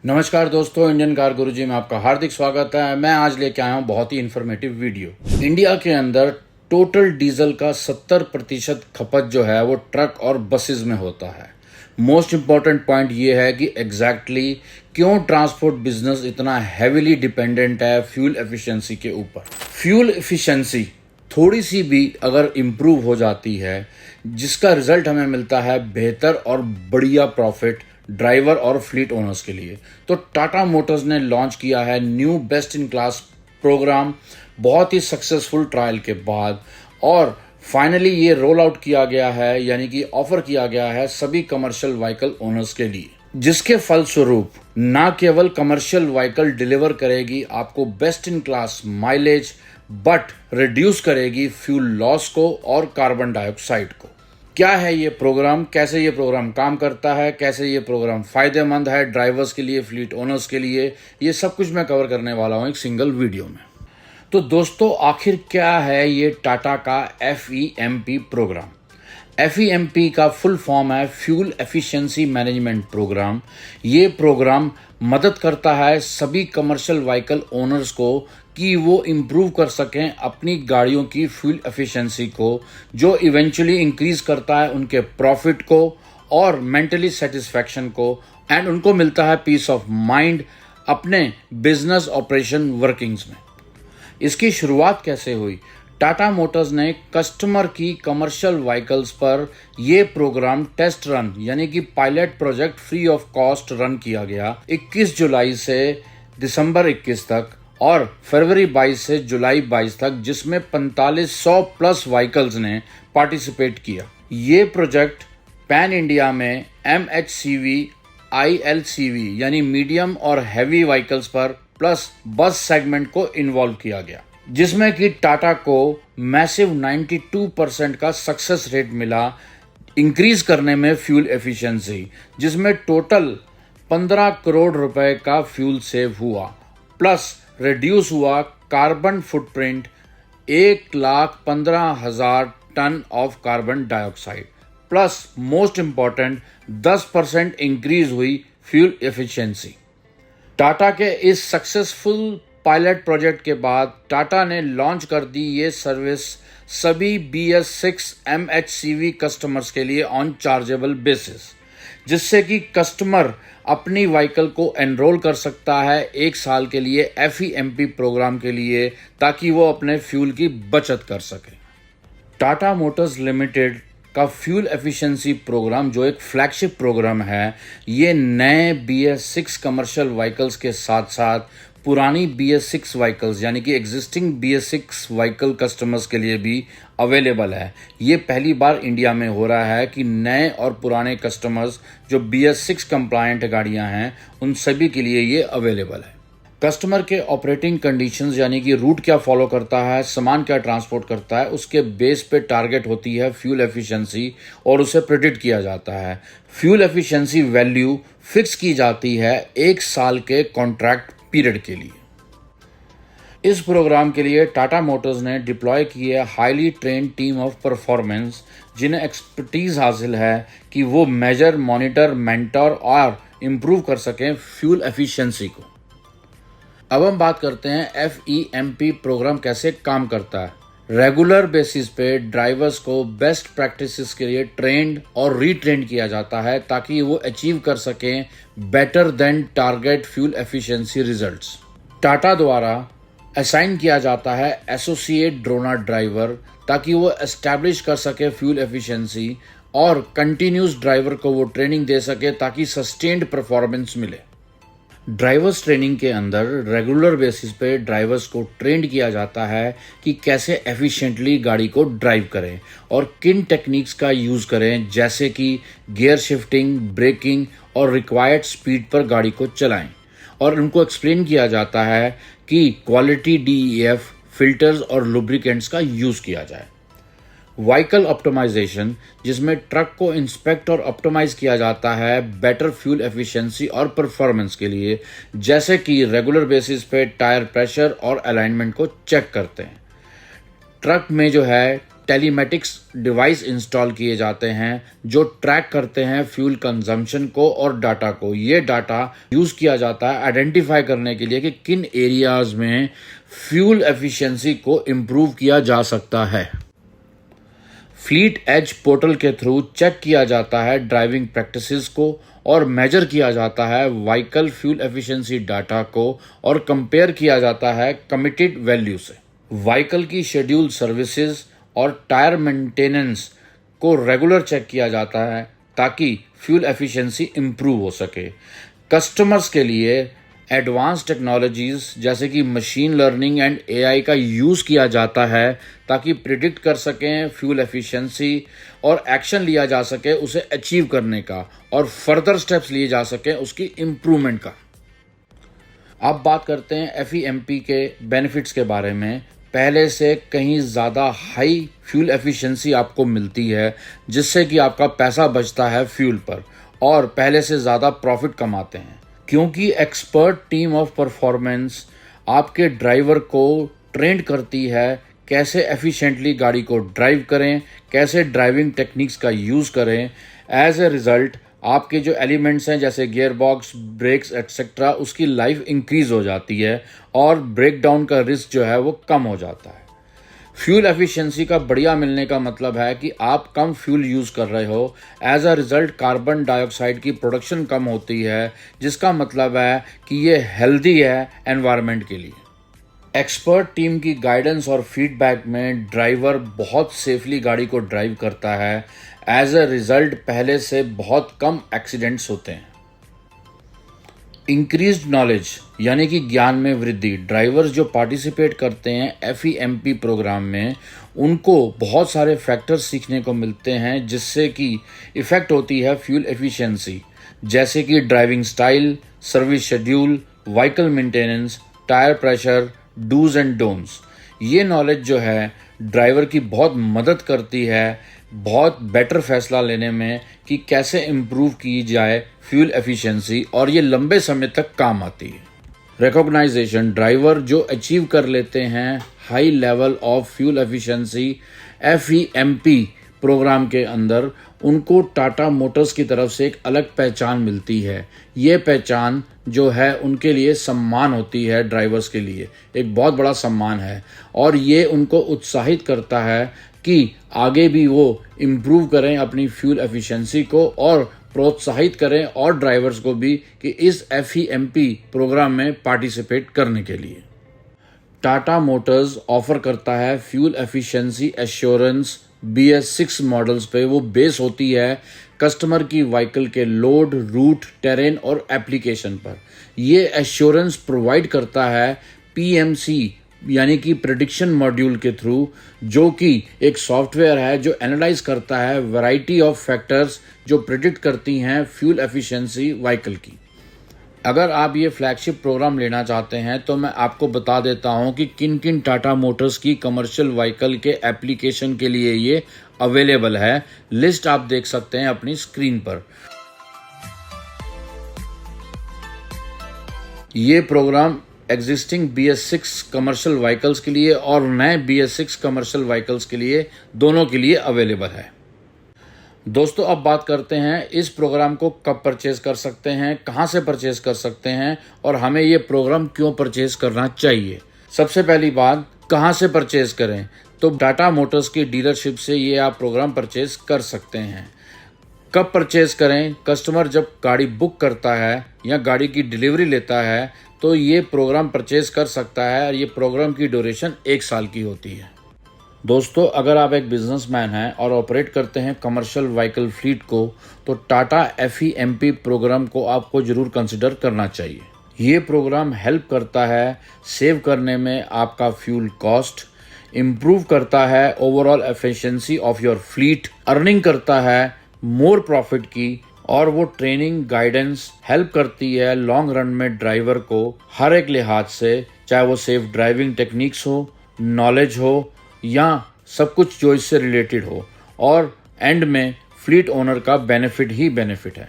नमस्कार दोस्तों, Indian car गुरुजी में आपका हार्दिक स्वागत है। मैं आज लेके आया हूँ बहुत ही इन्फॉर्मेटिव वीडियो। इंडिया के अंदर टोटल डीजल का 70% खपत जो है वो ट्रक और बसेस में होता है। मोस्ट इम्पॉर्टेंट पॉइंट ये है कि एग्जैक्टली क्यों ट्रांसपोर्ट बिजनेस इतना हैविली डिपेंडेंट है फ्यूल एफिशिएंसी के ऊपर। फ्यूल एफिशिएंसी थोड़ी सी भी अगर इम्प्रूव हो जाती है, जिसका रिजल्ट हमें मिलता है बेहतर और बढ़िया प्रॉफिट ड्राइवर और फ्लीट ओनर्स के लिए। तो टाटा मोटर्स ने लॉन्च किया है new best in class programme बहुत ही सक्सेसफुल ट्रायल के बाद, और फाइनली ये रोल आउट किया गया है, यानी कि ऑफर किया गया है सभी कमर्शियल व्हीकल ओनर्स के लिए, जिसके फलस्वरूप ना केवल कमर्शियल व्हीकल डिलीवर करेगी आपको best in class mileage, but reduce करेगी फ्यूल लॉस को और कार्बन डाइऑक्साइड को। क्या है ये प्रोग्राम, कैसे ये प्रोग्राम काम करता है, कैसे ये प्रोग्राम फायदेमंद है ड्राइवर्स के लिए, फ्लीट ओनर्स के लिए, ये सब कुछ मैं कवर करने वाला हूं एक सिंगल वीडियो में। तो दोस्तों, आखिर क्या है ये टाटा का FEMP प्रोग्राम। FEMP का फुल फॉर्म है फ्यूल एफिशिएंसी मैनेजमेंट प्रोग्राम। ये प्रोग्राम मदद करता है सभी कमर्शियल व्हीकल ओनर्स को कि वो इम्प्रूव कर सकें अपनी गाड़ियों की फ्यूल एफिशिएंसी को, जो इवेंचुअली इंक्रीज करता है उनके प्रॉफिट को और मेंटली सेटिस्फैक्शन को, एंड उनको मिलता है पीस ऑफ माइंड अपने बिजनेस ऑपरेशन वर्किंग्स में। इसकी शुरुआत कैसे हुई? टाटा मोटर्स ने कस्टमर की कमर्शियल व्हीकल्स पर यह प्रोग्राम टेस्ट रन यानी कि pilot project free of cost run किया गया 21 जुलाई से दिसंबर 21 तक और फरवरी 22 से जुलाई 22 तक, जिसमें 4500 प्लस व्हीकल्स ने पार्टिसिपेट किया। ये प्रोजेक्ट पैन इंडिया में MHCV, ILCV यानी मीडियम और हैवी व्हीकल्स पर प्लस बस सेगमेंट को इन्वॉल्व किया गया, जिसमें कि टाटा को मैसिव 92% का सक्सेस रेट मिला इंक्रीज करने में फ्यूल एफिशिएंसी, जिसमें टोटल 15 करोड़ रुपए का फ्यूल सेव हुआ, प्लस रिड्यूस हुआ carbon footprint 1,15,000 ton of carbon dioxide, plus most important 10% increase हुई फ्यूल एफिशिएंसी। टाटा के इस सक्सेसफुल पायलट प्रोजेक्ट के बाद टाटा ने लॉन्च कर दी ये सर्विस सभी BS6 MHCV कस्टमर्स के लिए ऑन चार्जेबल बेसिस, जिससे कि कस्टमर अपनी व्हीकल को एनरोल कर सकता है 1 साल के लिए FEMP प्रोग्राम के लिए, ताकि वो अपने फ्यूल की बचत कर सके। टाटा मोटर्स लिमिटेड का फ्यूल एफिशिएंसी प्रोग्राम, जो एक फ्लैगशिप प्रोग्राम है, ये नए BS6 कमर्शियल व्हीकल्स के साथ साथ पुरानी BS6 व्हीकल्स यानी कि एग्जिस्टिंग BS6 व्हीकल कस्टमर्स के लिए भी अवेलेबल है। ये पहली बार इंडिया में हो रहा है कि नए और पुराने कस्टमर्स जो BS6 कंप्लायंट गाड़ियां हैं उन सभी के लिए ये अवेलेबल है। कस्टमर के ऑपरेटिंग कंडीशंस यानी कि रूट क्या फॉलो करता है, सामान क्या ट्रांसपोर्ट करता है, उसके बेस पे टारगेट होती है फ्यूल एफिशिएंसी और उसे प्रेडिक्ट किया जाता है। फ्यूल एफिशिएंसी वैल्यू फिक्स की जाती है 1 साल के कॉन्ट्रैक्ट पीरियड के लिए। इस प्रोग्राम के लिए टाटा मोटर्स ने डिप्लॉय की है highly trained team of performance, जिन्हें एक्सपर्टीज हासिल है कि वो मेजर, मॉनिटर, मेंटर और इम्प्रूव कर सकें फ्यूल एफिशिएंसी को। अब हम बात करते हैं FEMP प्रोग्राम कैसे काम करता है। रेगुलर बेसिस पे ड्राइवर्स को बेस्ट प्रैक्टिसेस के लिए ट्रेंड और रीट्रेंड किया जाता है, ताकि वो अचीव कर सकें better than target fuel efficiency results. Tata द्वारा असाइन किया जाता है एसोसिएट ड्रोनर ड्राइवर, ताकि वो एस्टैब्लिश कर सके फ्यूल एफिशिएंसी और कंटिन्यूस ड्राइवर को वो ट्रेनिंग दे सके ताकि सस्टेन्ड परफॉर्मेंस मिले। ड्राइवर्स ट्रेनिंग के अंदर रेगुलर बेसिस पे ड्राइवर्स को ट्रेंड किया जाता है कि कैसे एफिशिएंटली गाड़ी को ड्राइव करें और किन टेक्निक्स का यूज़ करें, जैसे कि गियर शिफ्टिंग, ब्रेकिंग और रिक्वायर्ड स्पीड पर गाड़ी को चलाएं। और उनको एक्सप्लेन किया जाता है कि क्वालिटी DEF फिल्टर्स और लुब्रिकेंट्स का यूज़ किया जाए। व्हीकल ऑप्टिमाइजेशन, जिसमें ट्रक को इंस्पेक्ट और ऑप्टिमाइज किया जाता है बेटर फ्यूल एफिशिएंसी और परफॉर्मेंस के लिए, जैसे कि रेगुलर बेसिस पे टायर प्रेशर और अलाइनमेंट को चेक करते हैं। ट्रक में जो है टेलीमेटिक्स डिवाइस इंस्टॉल किए जाते हैं जो ट्रैक करते हैं फ्यूल कंजम्पशन को और डाटा को। ये डाटा यूज़ किया जाता है आइडेंटिफाई करने के लिए कि किन एरियाज में फ्यूल एफिशिएंसी को इम्प्रूव किया जा सकता है। फ्लीट एज पोर्टल के थ्रू चेक किया जाता है ड्राइविंग प्रैक्टिसेस को और मेजर किया जाता है व्हीकल फ्यूल एफिशिएंसी डाटा को और कंपेयर किया जाता है कमिटेड वैल्यू से। व्हीकल की शेड्यूल सर्विसेज और टायर मेंटेनेंस को रेगुलर चेक किया जाता है ताकि फ्यूल एफिशिएंसी इम्प्रूव हो सके। कस्टमर्स के लिए एडवांस टेक्नोलॉजीज जैसे कि मशीन लर्निंग एंड एआई का यूज़ किया जाता है ताकि प्रिडिक्ट कर सकें फ्यूल एफिशिएंसी और एक्शन लिया जा सके उसे अचीव करने का और फर्दर स्टेप्स लिए जा सकें उसकी इम्प्रूवमेंट का। अब बात करते हैं FEMP के बेनिफिट्स के बारे में। पहले से कहीं ज़्यादा हाई फ्यूल एफिशिएंसी आपको मिलती है जिससे कि आपका पैसा बचता है फ्यूल पर और पहले से ज़्यादा प्रॉफिट कमाते हैं क्योंकि एक्सपर्ट टीम ऑफ परफॉर्मेंस आपके ड्राइवर को ट्रेंड करती है कैसे एफिशिएंटली गाड़ी को ड्राइव करें, कैसे ड्राइविंग टेक्निक्स का यूज़ करें। एज ए रिज़ल्ट आपके जो एलिमेंट्स हैं जैसे गियर बॉक्स, ब्रेक्स एटसेट्रा उसकी लाइफ इंक्रीज हो जाती है और ब्रेक डाउन का रिस्क जो है वो कम हो जाता है। फ्यूल एफिशिएंसी का बढ़िया मिलने का मतलब है कि आप कम फ्यूल यूज़ कर रहे हो। As a result carbon dioxide की प्रोडक्शन कम होती है जिसका मतलब है कि ये हेल्दी है एनवायरनमेंट के लिए। एक्सपर्ट टीम की गाइडेंस और फीडबैक में ड्राइवर बहुत सेफली गाड़ी को ड्राइव करता है। एज अ रिज़ल्ट पहले से बहुत कम एक्सीडेंट्स होते हैं। इंक्रीज्ड नॉलेज यानी कि ज्ञान में वृद्धि। ड्राइवर्स जो पार्टिसिपेट करते हैं FEMP प्रोग्राम में उनको बहुत सारे फैक्टर्स सीखने को मिलते हैं जिससे कि इफ़ेक्ट होती है फ्यूल एफिशिएंसी जैसे कि driving style, service schedule, vehicle maintenance, tyre pressure, dos and don'ts. ये नॉलेज जो है ड्राइवर की बहुत मदद करती है बहुत बेटर फैसला लेने में कि कैसे इम्प्रूव की जाए फ्यूल एफिशिएंसी और ये लंबे समय तक काम आती है। रिकॉग्नाइजेशन ड्राइवर जो अचीव कर लेते हैं high level of fuel efficiency FEMP programme के अंदर उनको टाटा मोटर्स की तरफ से एक अलग पहचान मिलती है। ये पहचान जो है उनके लिए सम्मान होती है, ड्राइवर्स के लिए एक बहुत बड़ा सम्मान है और ये उनको उत्साहित करता है कि आगे भी वो इम्प्रूव करें अपनी फ्यूल एफिशिएंसी को और प्रोत्साहित करें और ड्राइवर्स को भी कि इस FEMP प्रोग्राम में पार्टिसिपेट करने के लिए। टाटा मोटर्स ऑफर करता है fuel efficiency assurance BS6 models पे। वो बेस होती है कस्टमर की व्हीकल के लोड, रूट, टेरेन और एप्लीकेशन पर। ये एश्योरेंस प्रोवाइड करता है PMC यानी कि प्रेडिक्शन मॉड्यूल के थ्रू जो कि एक सॉफ्टवेयर है जो एनालाइज करता है वैरायटी ऑफ फैक्टर्स जो प्रेडिक्ट करती हैं फ्यूल एफिशिएंसी व्हीकल की। अगर आप ये फ्लैगशिप प्रोग्राम लेना चाहते हैं तो मैं आपको बता देता हूं कि किन किन टाटा मोटर्स की कमर्शियल व्हीकल के एप्लीकेशन के लिए ये अवेलेबल है। लिस्ट आप देख सकते हैं अपनी स्क्रीन पर। ये programme existing BS6 commercial vehicles के लिए और नए BS6 कमर्शियल व्हीकल्स के लिए दोनों के लिए अवेलेबल है। दोस्तों अब बात करते हैं इस प्रोग्राम को कब परचेज कर सकते हैं, कहां से परचेज कर सकते हैं और हमें ये प्रोग्राम क्यों परचेज करना चाहिए। सबसे पहली बात, कहां से परचेज करें, तो टाटा मोटर्स की डीलरशिप से ये आप प्रोग्राम परचेज कर सकते हैं। कब परचेज करें, कस्टमर जब गाड़ी बुक करता है या गाड़ी की डिलीवरी लेता है तो ये प्रोग्राम परचेज कर सकता है और ये प्रोग्राम की ड्यूरेशन 1 साल की होती है। दोस्तों अगर आप एक बिजनेसमैन हैं और ऑपरेट करते हैं कमर्शियल व्हीकल फ्लीट को तो टाटा FEMP प्रोग्राम को आपको ज़रूर कंसिडर करना चाहिए। ये प्रोग्राम हेल्प करता है सेव करने में आपका फ्यूल कॉस्ट, इम्प्रूव करता है overall efficiency of your fleet, earning करता है मोर प्रॉफिट की और वो ट्रेनिंग गाइडेंस हेल्प करती है लॉन्ग रन में ड्राइवर को हर एक लिहाज से, चाहे वो सेफ ड्राइविंग टेक्निक्स हो, नॉलेज हो या सब कुछ जो इससे रिलेटेड हो और एंड में फ्लीट ओनर का बेनिफिट ही बेनिफिट है।